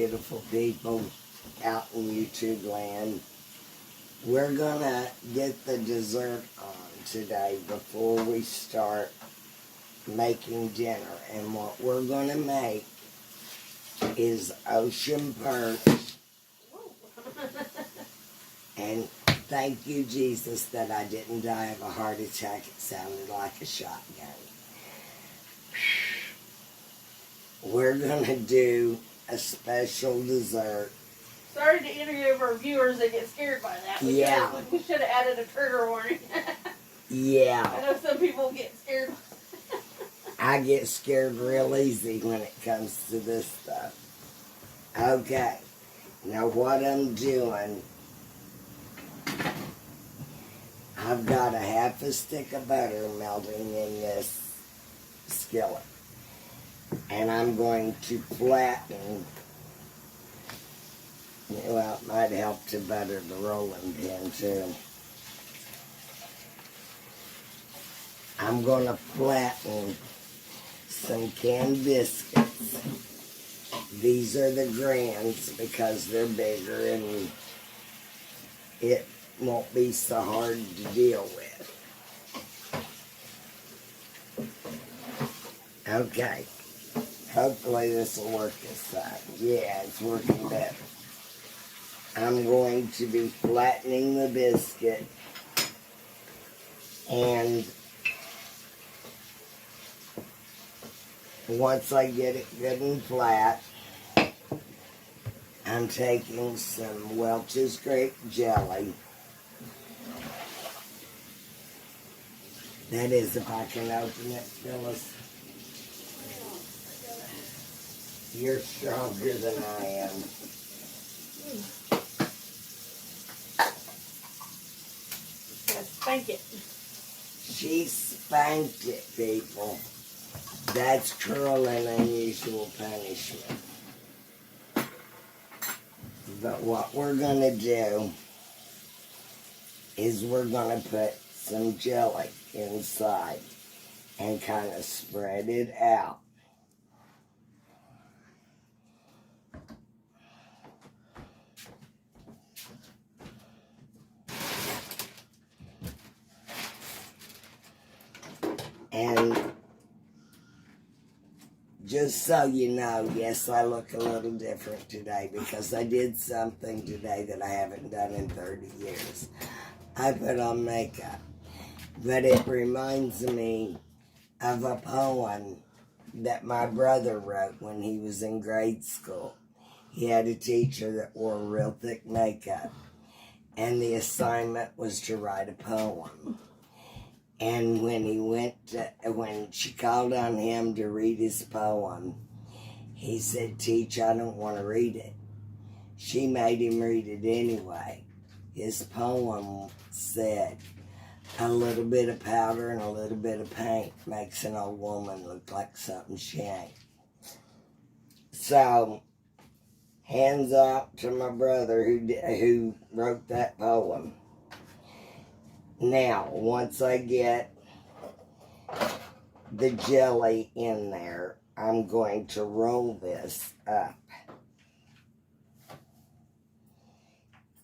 beautiful people out in YouTube land. We're gonna get the dessert on today before we start making dinner. And what we're gonna make is ocean perch. And thank you, Jesus, that I didn't die of a heart attack. It sounded like a shotgun. We're gonna do a special dessert. Sorry to any of our viewers that get scared by that. We should have added a trigger warning. Yeah. I know some people get scared. I get scared real easy when it comes to this stuff. Okay. Now what I'm doing, I've got a half a stick of butter melting in this skillet. And I'm going to flatten, well, it might help to butter the rolling pin too. I'm going to flatten some canned biscuits. These are the grands because they're bigger and it won't be so hard to deal with. Okay. Hopefully this will work this time. Yeah, it's working better. I'm going to be flattening the biscuit, and once I get it good and flat, I'm taking some Welch's grape jelly. That is, if I can open it, Phyllis. You're stronger than I am. Spank it. She spanked it, people. That's cruel and unusual punishment. But what we're going to do is we're going to put some jelly inside and kind of spread it out. And just so you know, yes, I look a little different today because I did something today that I haven't done in 30 years. I put on makeup, but it reminds me of a poem that my brother wrote when he was in grade school. He had a teacher that wore real thick makeup, and the assignment was to write a poem. And when she called on him to read his poem, he said, "Teach, I don't want to read it." She made him read it anyway. His poem said, "A little bit of powder and a little bit of paint makes an old woman look like something she ain't." So, hands out to my brother who wrote that poem. Now, once I get the jelly in there, I'm going to roll this up.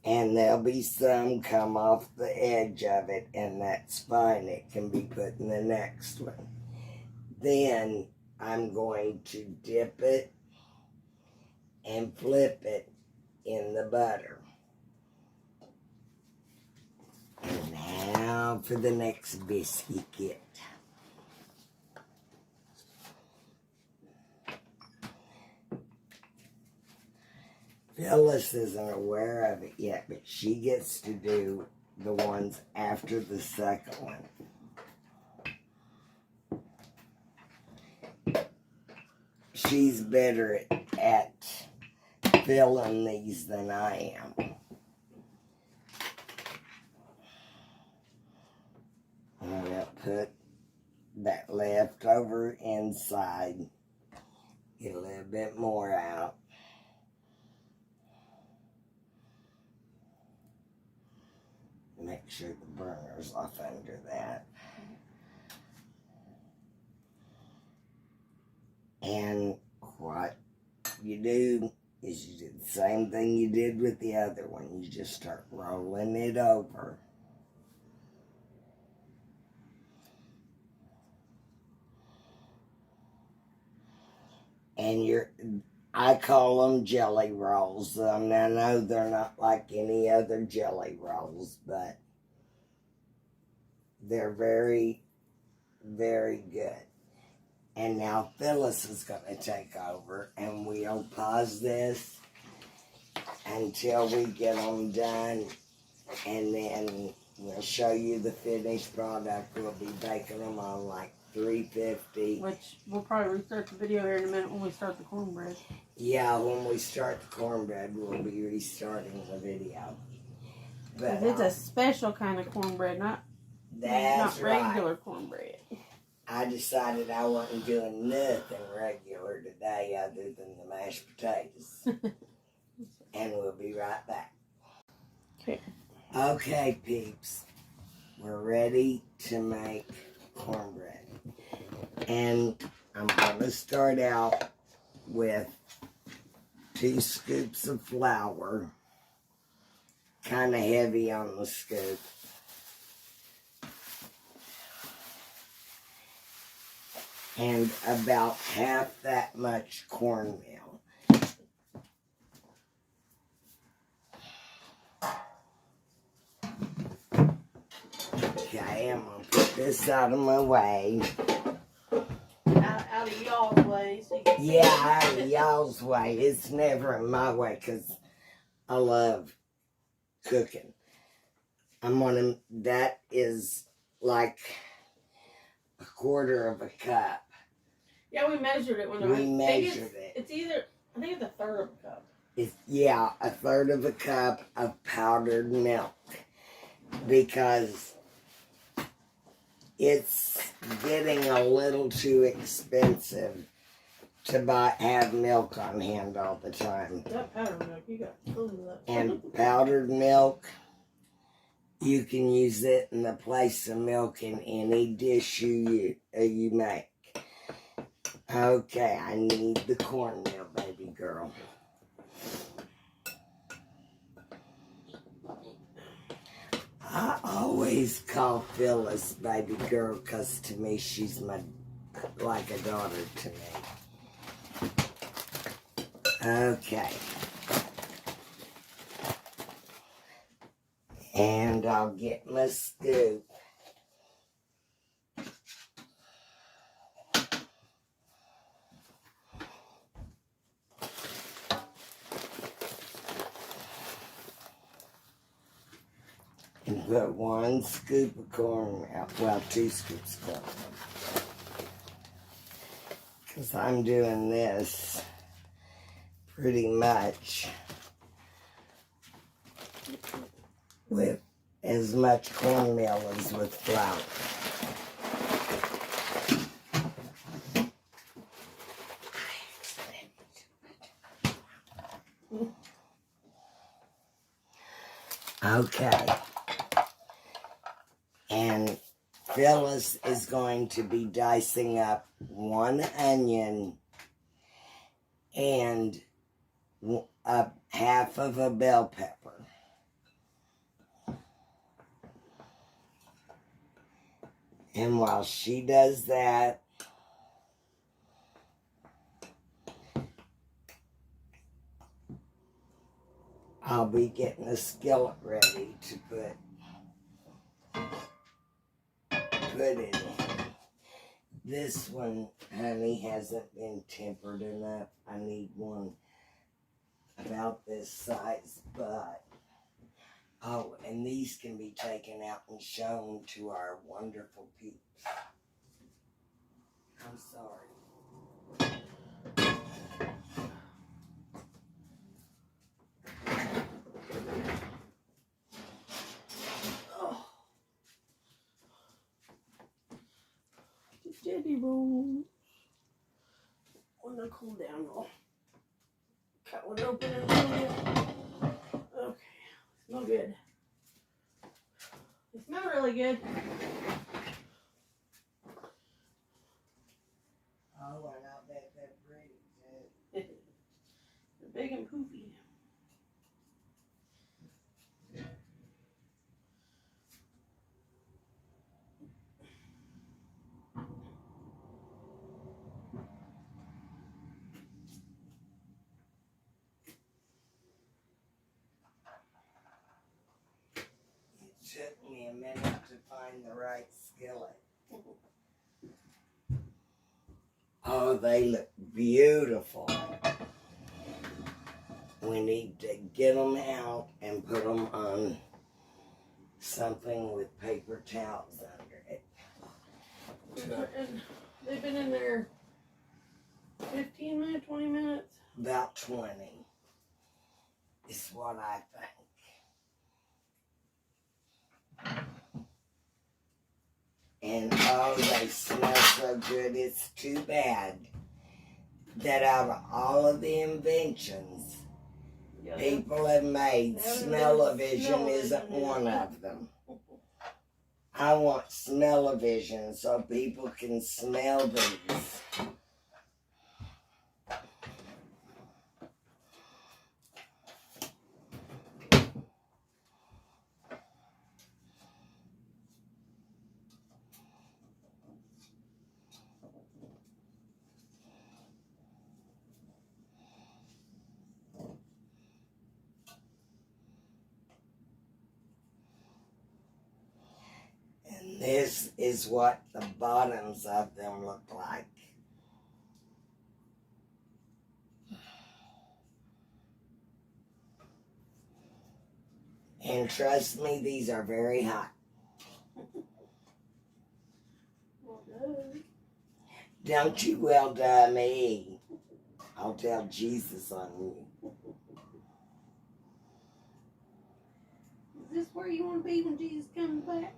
And there'll be some come off the edge of it, and that's fine. It can be put in the next one. Then I'm going to dip it and flip it in the butter. And now for the next biscuit kit. Phyllis isn't aware of it yet, but she gets to do the ones after the second one. She's better at filling these than I am. I'm going to put that leftover inside, get a little bit more out. Make sure the burner's off under that. And what you do is you do the same thing you did with the other one. You just start rolling it over. And I call them jelly rolls. I know they're not like any other jelly rolls, but they're very, very good. And now Phyllis is going to take over, and we'll pause this until we get them done, and then we'll show you the finished product. We'll be baking them on like 350. Which we'll probably restart the video here in a minute when we start the cornbread. Yeah, when we start the cornbread, we'll be restarting the video. But it's a special kind of cornbread, not regular cornbread. I decided I wasn't doing nothing regular today other than the mashed potatoes. And we'll be right back. Okay. Okay, peeps. We're ready to make cornbread. And I'm going to start out with 2 scoops of flour. Kind of heavy on the scoop. And about half that much cornmeal. Okay, I'm going to put this out of my way. Out of y'all's way. So you can see out of y'all's way. It's never in my way because I love cooking. That is like a quarter of a cup. Yeah, we measured it. We measured it. It's either, I think it's a third of a cup. A third of a cup of powdered milk. Because it's getting a little too expensive to have milk on hand all the time. That powdered milk, you got tons of that. And powdered milk, you can use it in the place of milk in any dish you make. Okay, I need the cornmeal, baby girl. I always call Phyllis baby girl because to me she's like a daughter to me. Okay. And I'll get my scoop. And put 1 scoop of cornmeal, well, 2 scoops of cornmeal. Because I'm doing this pretty much with as much cornmeal as with flour. Okay. And Phyllis is going to be dicing up 1 onion and half of a bell pepper. And while she does that, I'll be getting a skillet ready to put in. This one, honey, hasn't been tempered enough. I need one about this size, but oh, and these can be taken out and shown to our wonderful peeps. I'm sorry. Oh. Jelly roll. When they cool down, I'll cut one open and roll it. Okay, smell good. They smell really good. Oh, and I bet they're pretty too. big and poofy. It took me a minute to find the right skillet. Oh, they look beautiful. We need to get them out and put them on something with paper towels under it. And they've been in there 15 minutes, 20 minutes? About 20 is what I think. And oh, they smell so good. It's too bad that out of all of the inventions people have made, smell-o-vision isn't one of them. I want smell-o-vision so people can smell these. This is what the bottoms of them look like. And trust me, these are very hot. Well done. Don't you well done me. I'll tell Jesus on you. Is this where you want to be when Jesus comes back?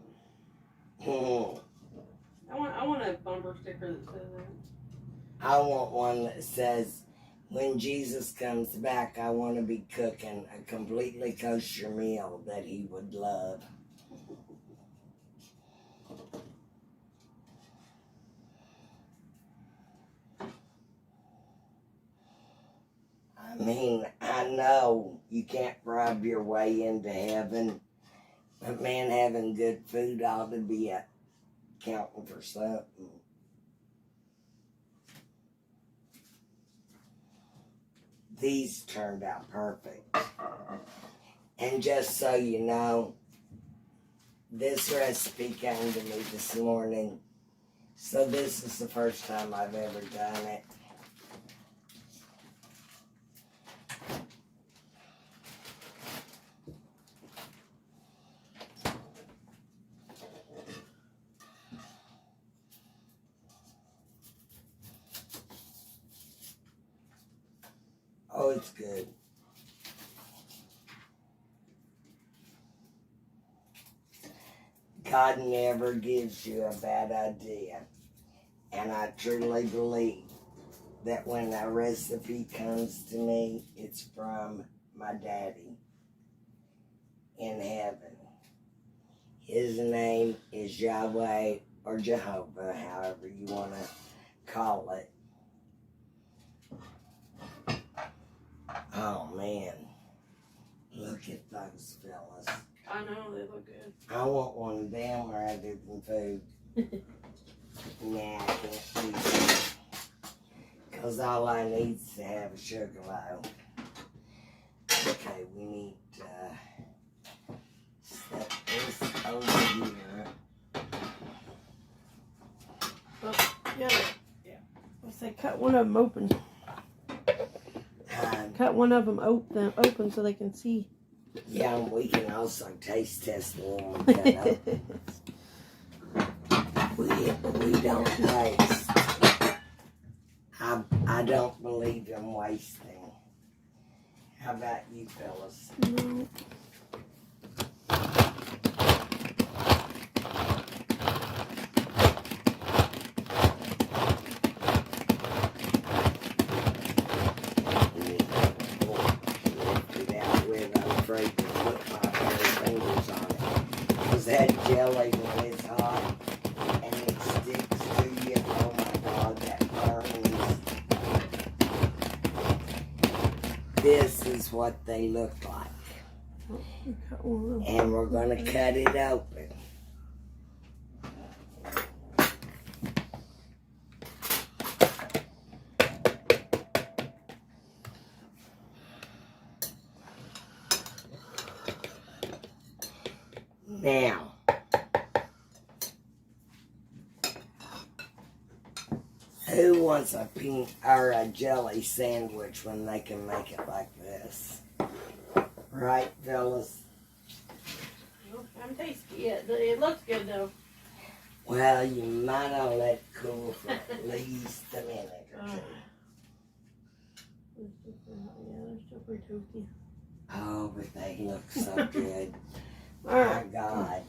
I I want a bumper sticker that says that. I want one that says, when Jesus comes back, I want to be cooking a completely kosher meal that he would love. I mean, I know you can't bribe your way into heaven, but man, having good food ought to be counting for something. These turned out perfect. And just so you know, this recipe came to me this morning, so this is the first time I've ever done it. Oh, it's good. God never gives you a bad idea. And I truly believe that when a recipe comes to me, it's from my daddy in heaven. His name is Yahweh or Jehovah, however you want to call it. Oh man, look at those fellas. I know, they look good. I want one of them rather than food. Nah, I can't do that. Because all I need is to have a sugar loaf. Okay, we need to set this over here. Oh, yeah. Let's say cut one of them open. Cut one of them open so they can see. Yeah, and we can also taste test one we cut open. We don't waste. I don't believe in wasting. How about you fellas? No. That jelly when it's hot and it sticks to you, oh my God, that burns. what they look like. Oh, we cut one of them. And we're going to cut it open. Now, who wants a pink or a jelly sandwich when they can make it like this? Right, fellas? Nope, I haven't tasted it yet. It looks good though. Well, you might want to let it cool for at least a minute or two. Yeah, they're still pretty toasty. Oh, but they look so good. All right. My God.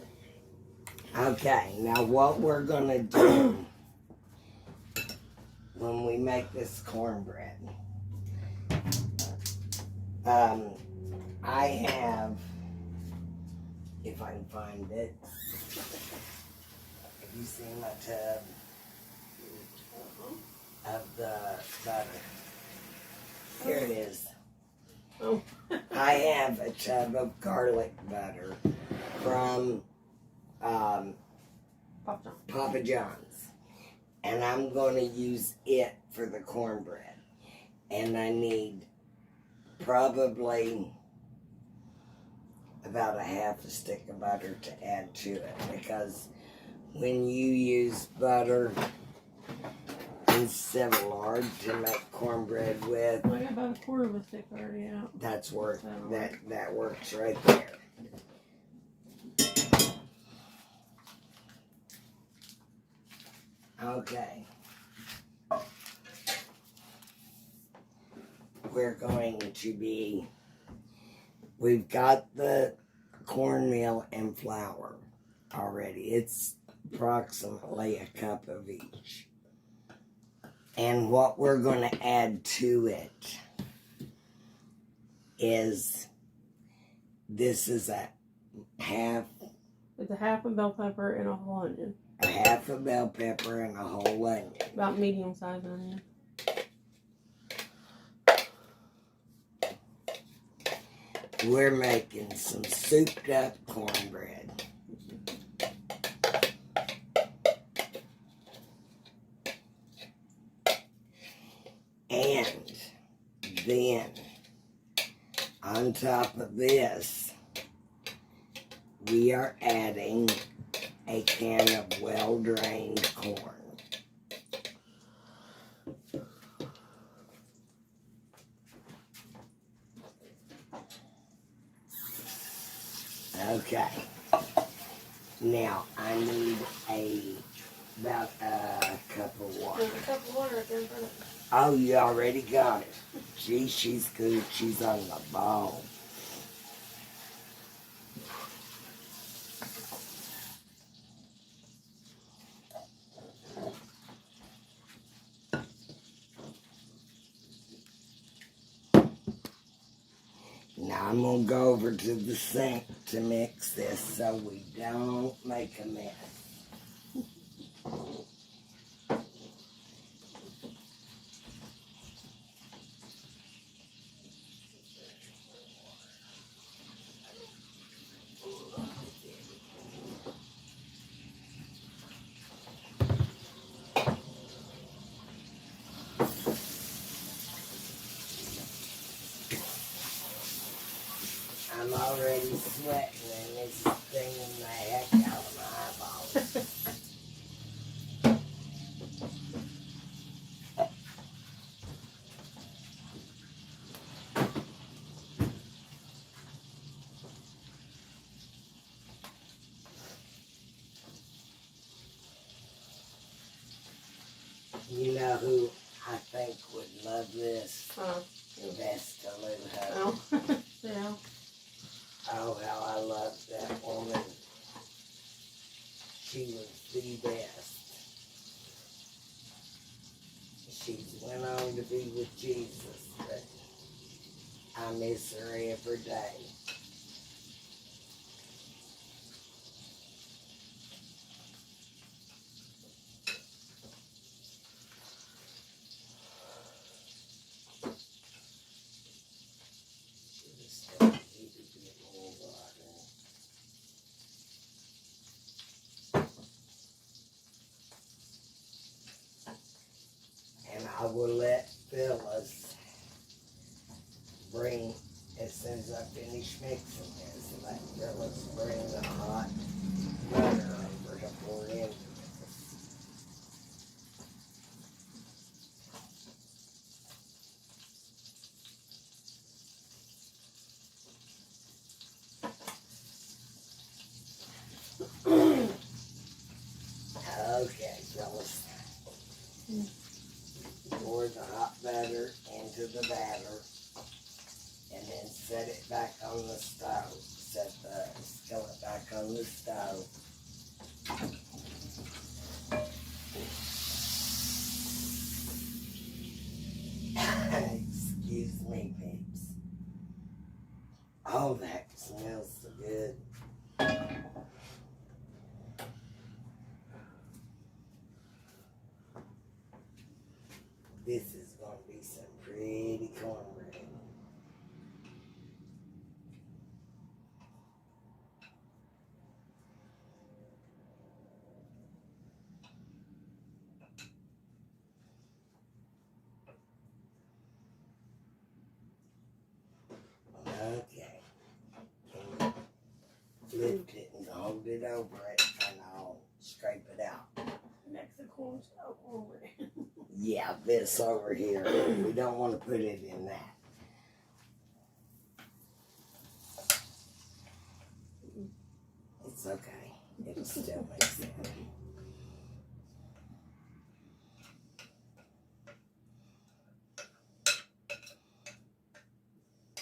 Okay, now what we're going to do when we make this cornbread, I have, if I can find it, have you seen my tub of the butter? Here it is. Oh. I have a tub of garlic butter from Papa John's, and I'm going to use it for the cornbread. And I need probably about a half a stick of butter to add to it, because when you use butter instead of lard to make cornbread with, I got about a quarter of a stick already out. that's where that works right there. Okay. We're going to be, we've got the cornmeal and flour already. It's approximately a cup of each. And what we're going to add to it is, this is a half. It's a half a bell pepper and a whole onion. A half a bell pepper and a whole onion. About medium sized onion. We're making some souped up cornbread. And then, on top of this, we are adding a can of well-drained corn. Okay. Now, I need about a cup of water. There's a cup of water right there in front of me. Oh, you already got it. Gee, she's good. She's on the ball. Now I'm going to go over to the sink to mix this so we don't make a mess. I'm already sweating and it's stinging the heck out of my eyeballs. You know who I think would love this? Vesta Lou. Oh. Yeah. Oh, how I love that woman. She was the best. She went on to be with Jesus, but I miss her every day. just bring the hot butter over to pour into this. Okay, fellas. Pour the hot butter into the batter and then set it back on the stove. Set the skillet back on the stove. Excuse me, peeps. Oh, that smells so good. This is going to be some pretty cornbread. Okay. Lift it and hold it over it and I'll scrape it out. Mexicorn style cornbread. Yeah, this over here. We don't want to put it in that. It's okay. It'll still make sense.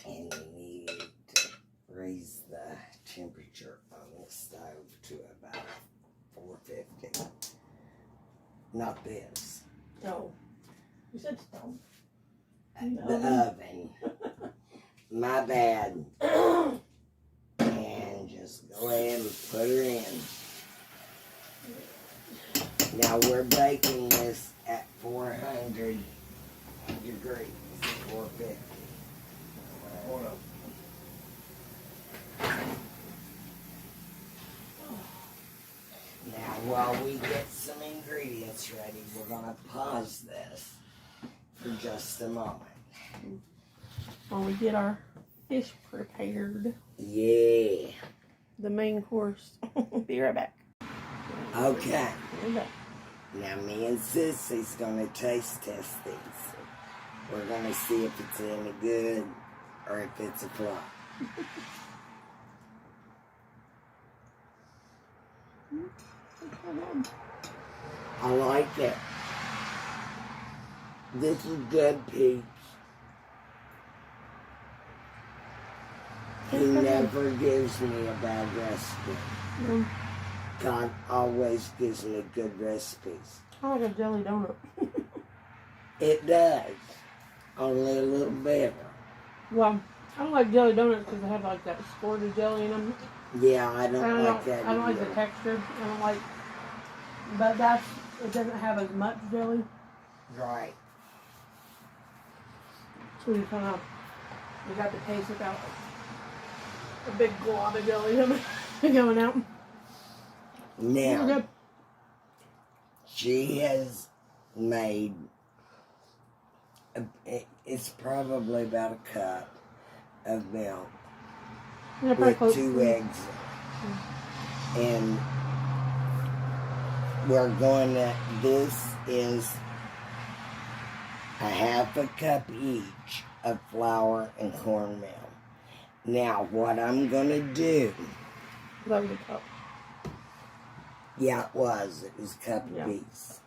And we need to raise the temperature on the stove to about 450. Not this. No. You said stone. The oven. My bad. And just go ahead and put her in. Now we're baking this at 400 degrees. 450. Hold on. Now while we get some ingredients ready, we're going to pause this for just a moment. While we get our fish prepared. Yeah. The main course. Be right back. Okay. Be right back. Now me and Sissy's going to taste test these. We're going to see if it's any good or if it's a flop. I like it. This is good, peeps. He never gives me a bad recipe. Mm. God always gives me good recipes. I like a jelly donut. It does. Only a little better. Well, I don't like jelly donuts because they have like that squirted jelly in them. Yeah, I don't like that I don't like either. the texture. I don't like, but that's, it doesn't have as much jelly. Right. So you kind of, you got the taste without a big glob of jelly coming out. Now, Good. she has made, it's probably about a cup of milk Yeah, with close. 2 eggs in it. And we're going to, this is a half a cup each of flour and cornmeal. Now, what I'm going to do, That was a cup. yeah, it was cup Yeah. apiece.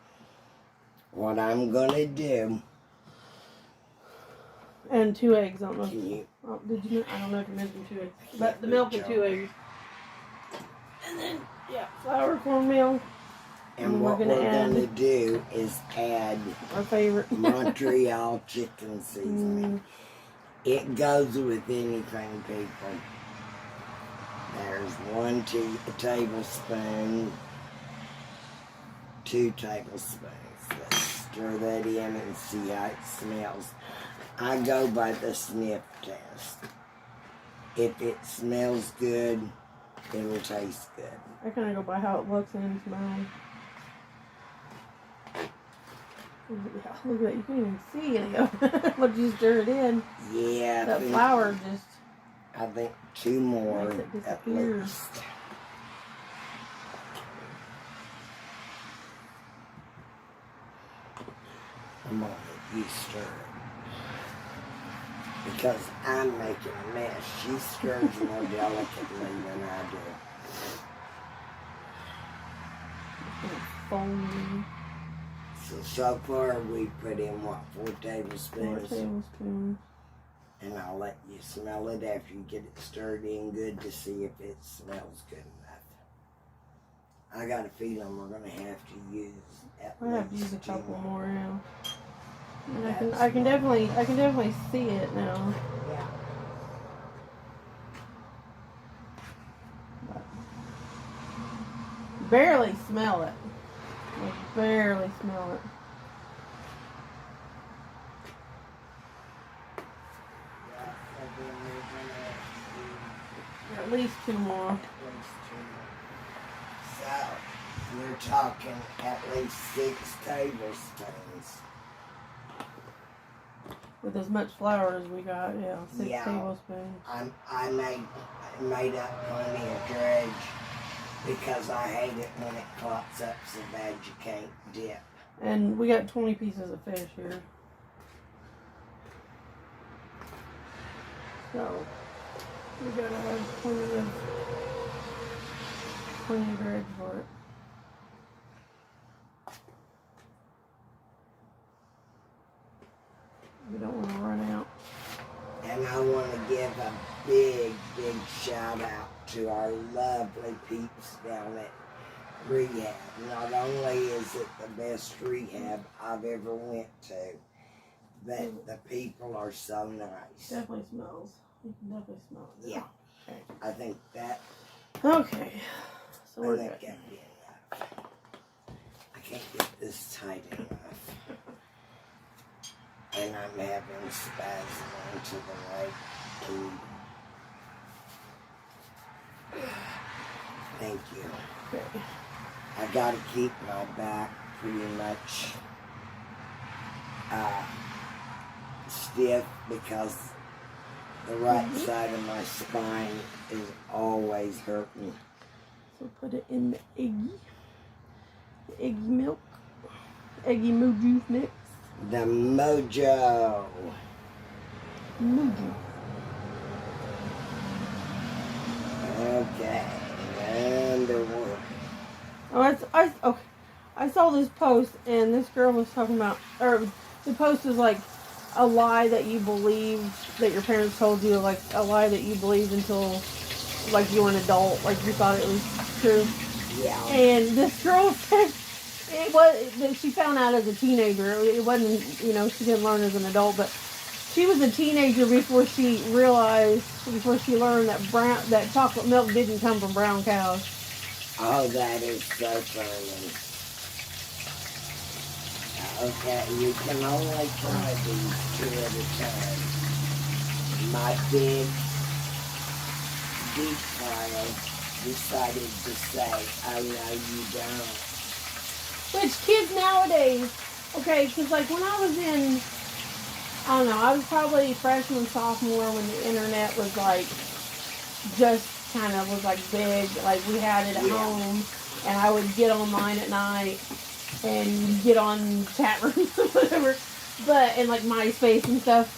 What I'm going to do, And 2 eggs. I don't know. can you, Oh, did you? I don't know if you mentioned 2 eggs, but the milk and 2 eggs. And then flour, cornmeal. and what we're going to do is add Our favorite. Montreal chicken seasoning. It goes with anything, people. There's 1 tablespoon, 2 tablespoons. Let's stir that in and see how it smells. I go by the sniff test. If it smells good, it'll taste good. I kind of go by how it looks and smells. Yeah, look at that. You can't even see any of it. Once you stir it in, Yeah, that flour just... I think 2 more Makes it at disappear. least. I'm gonna let you stir it. Because I'm making a mess. She stirs more delicately than I do. Foamy. So far we put in what, 4 4 tablespoons? tablespoons. And I'll let you smell it after you get it stirred in good to see if it smells good enough. I got a feeling we're gonna have to use at I have to least use a 2 couple more. more now. And I can definitely see it now. Yeah. Barely smell it. Like barely smell it. At least 2 more. So, we're talking at least 6 tablespoons. With as much flour as we got, yeah, 6 Yeah. tablespoons. I made up plenty of dredge because I hate it when it clots up so bad you can't dip. And we got 20 pieces of fish here. So, we gotta have plenty of dredge for it. We don't want to run out. And I want to give a big, big shout out to our lovely peeps down at Rehab. Not only is it the best rehab I've ever went to, but the people are so nice. Definitely smells. You can definitely smell it. Yeah. Okay. I think that, Okay. So I we're think good. that'd be enough. I can't get this tight enough. And I'm having spasm into the right too. Thank you. Okay. I gotta keep my back pretty much stiff because the right side of my spine is always hurting. So put it in the eggy milk, eggy moo juice mix. The mojo. Mojo. Okay, underwater. Okay. I saw this post and this girl was talking about, or the post was like a lie that you believed that your parents told you, like a lie that you believed until like you were an adult, like you thought it was true. Yeah. And this girl said it was, she found out as a teenager. It wasn't, she didn't learn as an adult, but she was a teenager before she learned that chocolate milk didn't come from brown cows. Oh, that is so funny. Okay, you can only try these 2 at a time. My big deep fryer decided to say, oh no you don't. Which kids nowadays, okay, because like when I was in, I don't know, I was probably freshman, sophomore when the internet was like, just kind of was like big, like we had it at home, and I would get online at night and get on chat rooms or whatever, and like MySpace and stuff,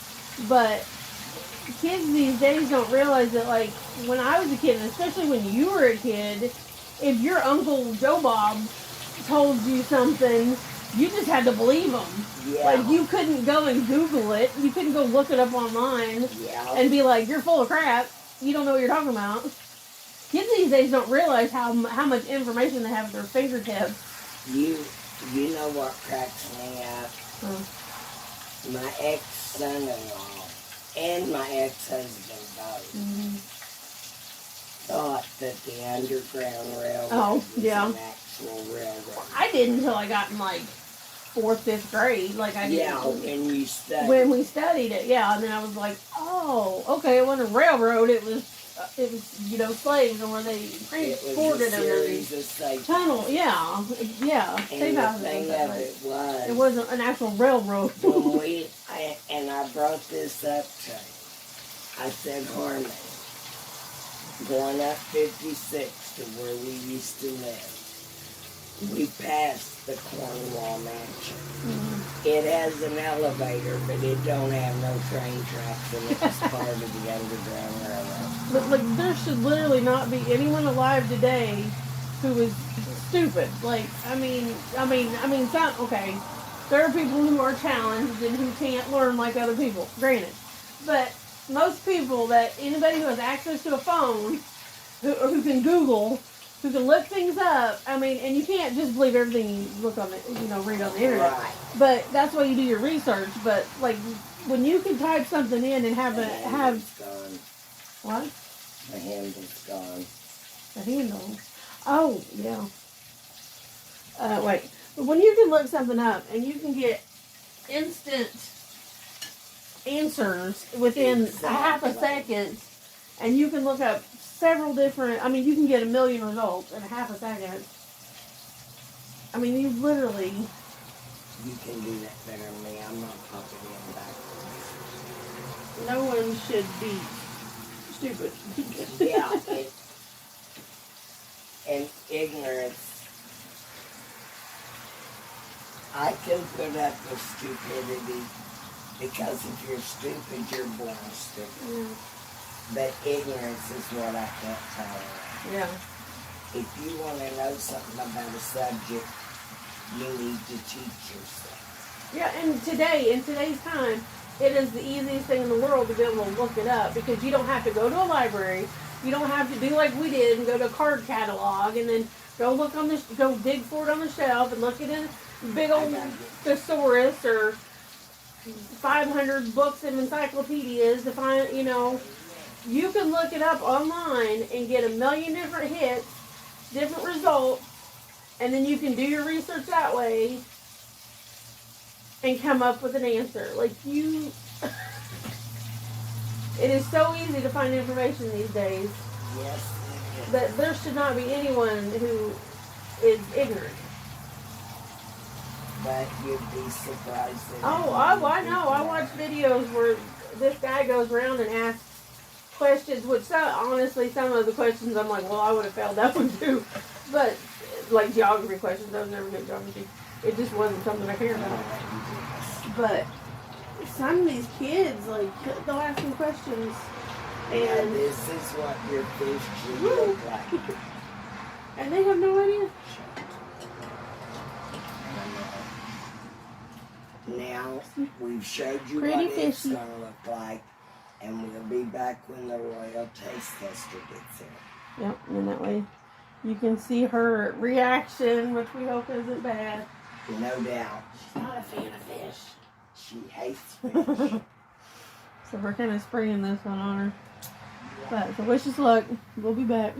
but kids these days don't realize that like when I was a kid, and especially when you were a kid, if your Uncle Joe Bob told you something, you just had to believe them. Yeah. Like you couldn't go and Google it. You couldn't go look it up online and be like, "You're full of crap. You don't know what you're talking about." Kids these days don't realize how much information they have at their fingertips. You know what cracks me up? My ex-son-in-law and my ex-husband both thought that the Underground Railroad was an actual railroad. I didn't until I got in like 4th, 5th grade. Like I didn't. Yeah, when we studied it, and then I was like, oh, okay, it wasn't a railroad. It was slaves, or where they transported under these tunnel. Yeah. And the thing of it was, it wasn't an actual railroad. when I brought this up to him, I said, Harmon, going up 56 to where we used to live. We passed the Cornwall Mansion. It has an elevator, but it don't have no train tracks, and it's part of the Underground Railroad. But like, there should literally not be anyone alive today who is stupid. Like, I mean, some, okay. There are people who are challenged and who can't learn like other people, granted. But most people anybody who has access to a phone, who can Google, who can look things up, I mean, and you can't just believe everything you look on the, read on the internet. Right. But that's why you do your research. But like, when you can type something in and have Gone. What? The handle's gone. The handle. Oh, yeah. Wait. But when you can look something up and you can get instant answers within a half a second, and you can look up several different, you can get 1 million results in a half a second. I mean, you literally... You can do that better than me. I'm not popping in backwards. No one should be stupid. Yeah. And ignorance. I can put up with stupidity because if you're stupid, you're born stupid. Yeah. But ignorance is what I can't tolerate. Yeah. If you want to know something about a subject, you need to teach yourself. Yeah, and in today's time, it is the easiest thing in the world to be able to look it up because you don't have to go to a library. You don't have to do like we did and go to a card catalog and then go dig for it on the shelf and look at a big old thesaurus or 500 books and encyclopedias to find, you can look it up online and get 1 million different hits, different results, and then you can do your research that way and come up with an answer. Like it is so easy to find information these days. Yes. That there should not be anyone who is ignorant. But you'd be surprised. Oh, I know. I watch videos where this guy goes around and asks questions, which honestly, some of the questions I'm like, well, I would have failed that one too. But like geography questions, I was never good at geography. It just wasn't something I cared about. But some of these kids, like, they'll ask them questions, and this is what your fish should look like. And they have no idea. Now, we've showed you Pretty what it's fishy. going to look like, and we'll be back when the royal taste tester gets here. Yep, and that way you can see her reaction, which we hope isn't bad. No doubt. She's not a fan of fish. She hates fish. So we're kind of spraying this one on her. But so wish us luck. We'll be back.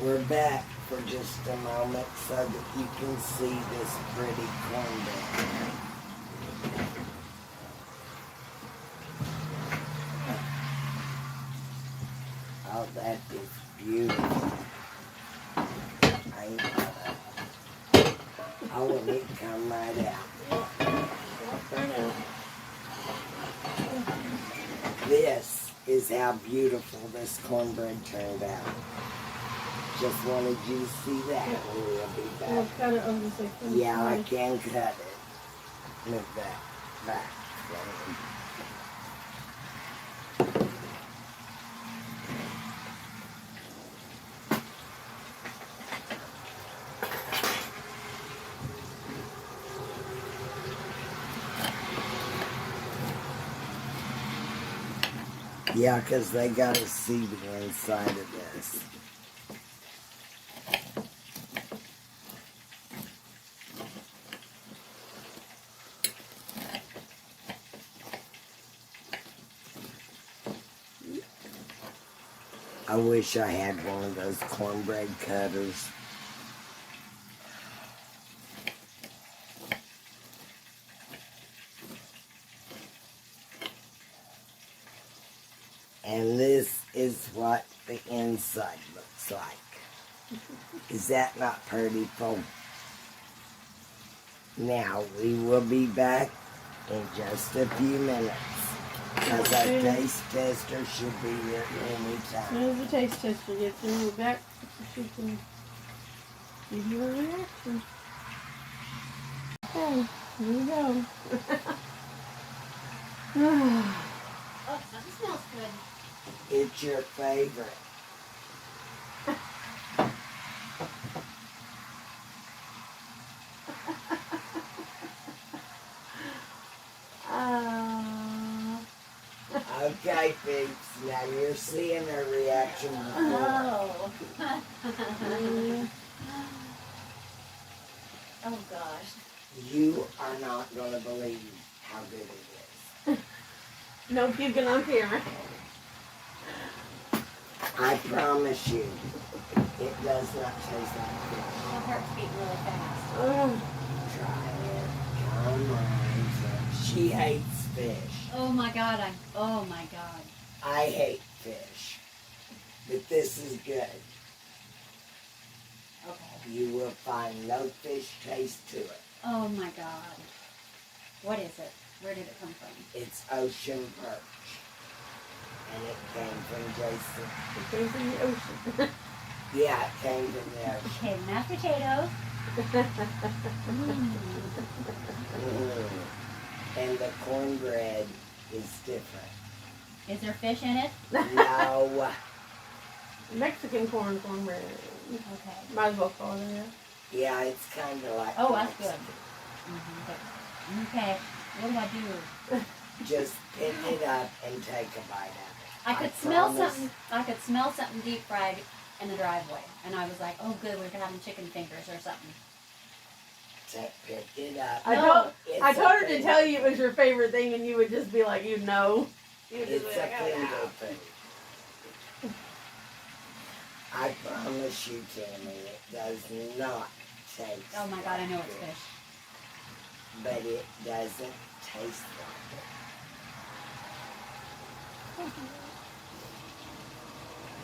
We're back for just a moment so that you can see this pretty cornbread. Oh, that is beautiful. I want it to come right out. This is how beautiful this cornbread turned out. Just wanted you to see that. We'll be back. Well, cut it over the Yeah, I can cut it. Move that back. Yeah, because they got to see the inside of this. I wish I had one of those cornbread cutters. And this is what the inside looks like. Is that not pretty, folks? Now, we will be back in just a few minutes. Because our taste tester should be here any As time. soon as the taste tester gets in the back, she can give you a reaction. Okay, here we go. Oh, something smells good. It's your favorite. Okay, peeps. Now you're seeing her reaction before. Oh. Oh gosh. You are not going to believe how good it is. No puking on camera. I promise you, it does not taste like fish. My heart's beating really fast. Oh, Try it. Come on. She hates fish. Oh my god, oh my god. I hate fish. But this is good. Okay. You will find no fish taste to it. Oh my god. What is it? Where did it come from? It's ocean perch. And it came from Jason. it came from the ocean. Yeah, it came from the ocean. Okay, mashed potatoes. Mm. And the cornbread is different. Is there fish in it? No. Mexican cornbread. Okay. Might as well call it that. Yeah, it's kind of like. Oh, that's good. Mexican. Okay. What do I do? Just pick it up and take a bite out of it. I could smell promise. something. I could smell something deep fried in the driveway, and I was like, "Oh, good, we're having chicken fingers or something." Pick it up. I It's told a her to finger- tell you it was your favorite thing, and you would just be like, you know. You would just It's be a like, finger oh, food. I promise you, Tammy, it does not taste. Oh my god, I know like it's fish. But it doesn't taste like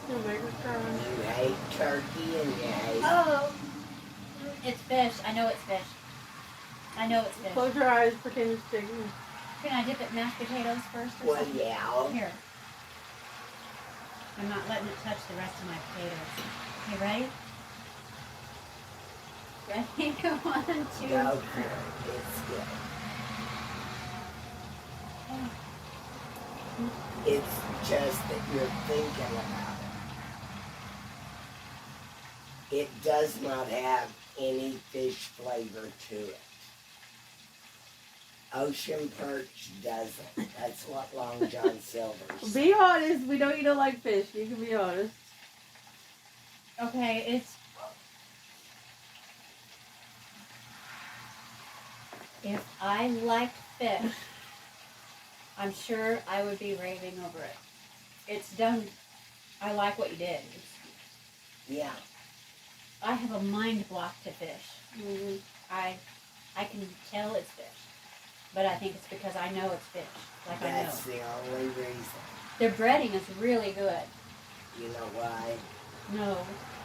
You'll make her cry. it. You hate turkey and you hate. Oh, it's fish. I know it's fish. I know it's fish. Close your eyes, pretend it's chicken. Can I dip it in mashed potatoes first or Well, something? yeah. Here. I'm not letting it touch the rest of my potatoes. Okay, ready? Ready? 1, 2, Go for it. It's good. It's just that you're thinking about it. It does not have any fish flavor to it. Ocean perch doesn't. That's what Long John Silver's. Be honest. We know you don't like fish. You can be honest. Okay, it's... If I liked fish, I'm sure I would be raving over it. It's done. I like what you did. Yeah. I have a mind block to fish. Mm-hmm. I can tell it's fish, but I think it's because I know it's fish. Like That's I know. the only reason. Their breading is really good. You know why? No.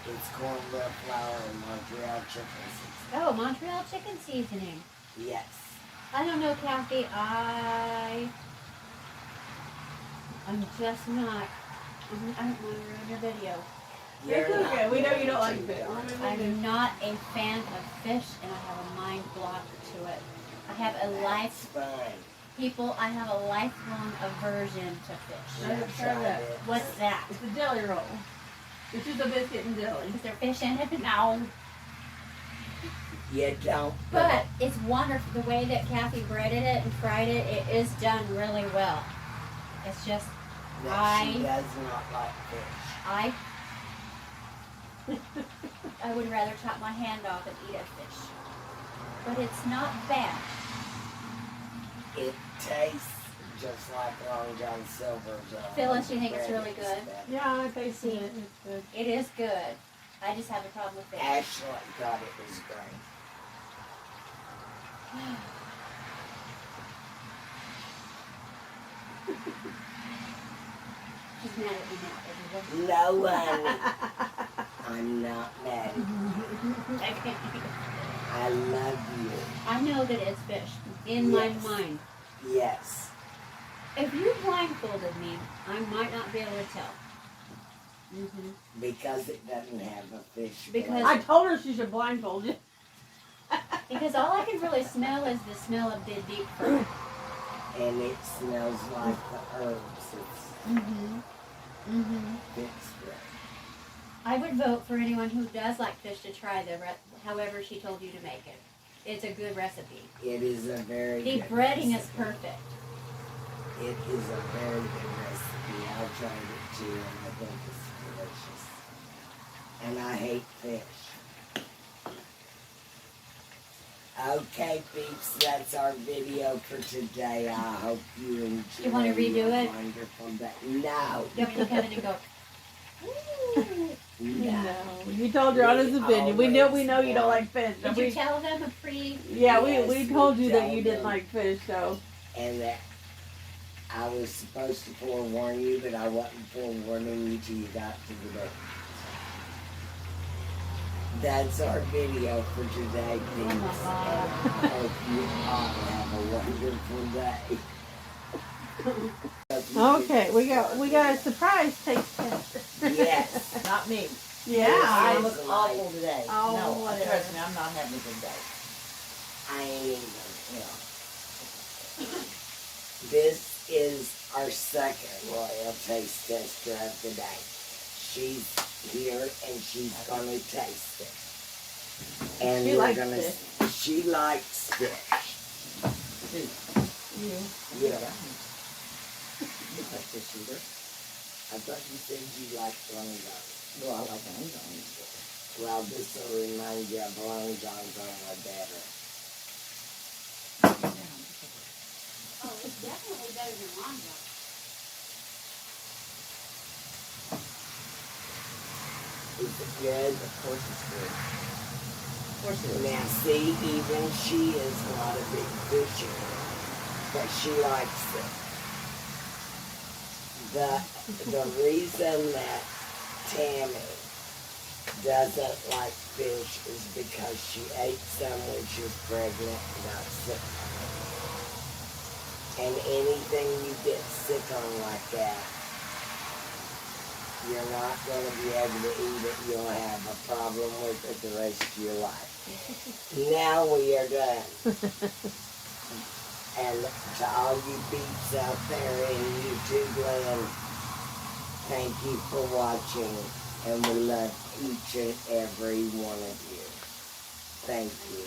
It's cornbread flour and Montreal chicken seasoning. Oh, Montreal chicken seasoning. Yes. I don't know, Kathy. I'm just not. I don't want to ruin your video. It's You're okay. not We know you going don't like to, fish. darling. I'm not a fan of fish, and I have a mind block to it. I have a That's fine. people. I have a lifelong aversion to fish. Let her try that. What's that? It's a jelly roll. It's just a biscuit and jelly. Is there fish in it? No. You don't. But it's wonderful the way that Kathy breaded it and fried it. It is done really well. It's just That she does not like fish. I would rather chop my hand off and eat a fish. But it's not bad. It tastes just like Long John Silver's. Phyllis, you think it's bread really is good? better. Yeah, I tasted it. It's good. It is good. I just have a problem with fish. Ashley thought it was great. She's mad at me now, everyone. No, honey. I'm not mad at you. Okay. I love you. I know that it's fish in my Yes. mind. Yes. If you blindfolded me, I might not be able to tell. Mm-hmm. Because it doesn't have a fish Because- I told her she should blindfold you. Because all I can really smell is the smell of the deep fry. and it smells like the herbs. It's Mm-hmm. Mm-hmm. fish bread. I would vote for anyone who does like fish to try however she told you to make it. It's a good recipe. It is a very The good breading is recipe. perfect. It is a very good recipe. I tried it too, and I think it's delicious. And I hate fish. Okay, peeps, that's our video for today. I hope you enjoy. You wanna redo it? Wonderful day. No. You want me to come in and go, No. You told your honest opinion. We know you don't like fish. did you tell them a pre... Yeah, Yes, we told you that told you didn't them. like fish, so. And that I was supposed to forewarn you, but I wasn't forewarning you till you got to the boat. That's our video for today, peeps. Oh my God. And I hope you all have a wonderful day. Okay, we got a surprise taste tester. Yes. Not me. Yeah. I Yes. look awful today. Oh, no, whatever. trust me, I'm not having a good day. I ain't even. Yeah. This is our second royal taste tester of the day. She's here and she's gonna taste it. And She we're likes gonna. fish. She likes fish. Dude, You. Yeah. you like this either. I thought you said you liked long johns. Well, I like long johns. Well, this will remind you of long johns only better. Oh, it's definitely better than Long John. Is it good? Of course it's good. Of course it is. Now, see, even she is not a big fisher, but she likes it. The reason that Tammy doesn't like fish is because she ate some when she was pregnant and got sick. And anything you get sick on like that, you're not going to be able to eat it. You'll have a problem with it the rest of your life. Now we are done. And to all you peeps out there in YouTube land, thank you for watching. And we love each and every one of you. Thank you.